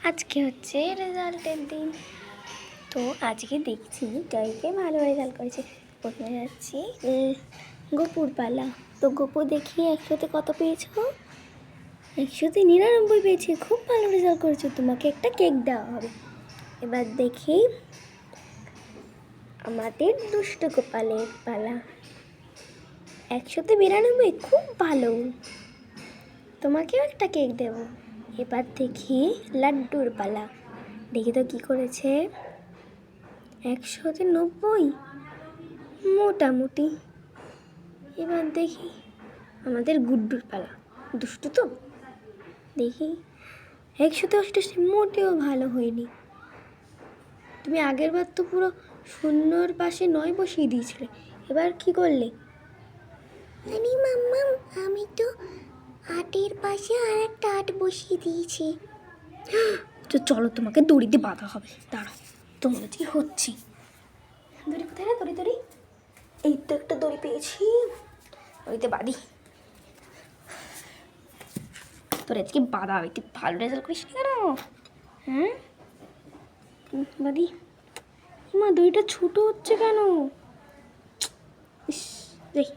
আজকে হচ্ছে রেজাল্টের দিন। তো আজকে দেখছি জয়কে ভালো রেজাল্ট করেছে। প্রথমে যাচ্ছি গোপুর পালা। তো গোপু দেখি 100-তে কত পেয়েছো? 100-তে 99 পেয়েছে। খুব ভালো রেজাল্ট করেছো, তোমাকে একটা কেক দেওয়া হবে। এবার দেখি আমাদের দুষ্ট গোপালের পালা। 100-তে 92, খুব ভালো, তোমাকেও একটা কেক দেবো। এবার দেখি লাড্ডুর পালা। দেখি তো কী করেছে। 100-তে 90, মোটামুটি। এবার দেখি আমাদের গুড্ডুর পালা। দুষ্টু তো, দেখি 100-তে 88, মোটেও ভালো হয়নি। তুমি আগের বার তো পুরো শূন্যর পাশে 9 বসিয়ে দিয়েছিলে, এবার কি করলে? আরে মাম্মাম, আমি তো 8-এর পাশে আর একটা 8 বসিয়ে দিয়েছি। তো চলো, তোমাকে দড়িতে বাঁধা হবে। দাঁড়াও, তোমার কি হচ্ছে? দড়ি কোথায় রে? দড়ি এই তো একটা দড়ি পেয়েছি, দড়িতে বাঁধি। তোর আজকে বাঁধা হবে, তুই ভালো রেজাল্ট করিস না কেন? হ্যাঁ, বাঁধি। মা, দড়িটা ছোট হচ্ছে কেন? ইস, দেখ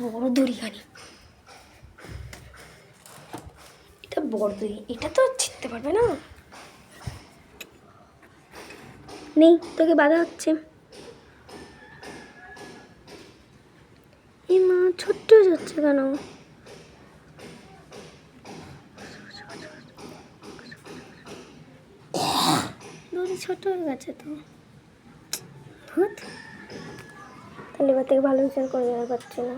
বড় দড়ি খানি। এটা বড় দড়ি, এটা তো ছিঁড়তে পারবে না। নেই, তোকে বাঁধা হচ্ছে। এই মা, ছোট্ট যাচ্ছে কেন? দড়ি ছোট হয়ে গেছে তো। ভূত, তাহলে এবার থেকে ভালো রেজাল্ট করে দেওয়া পারছে না।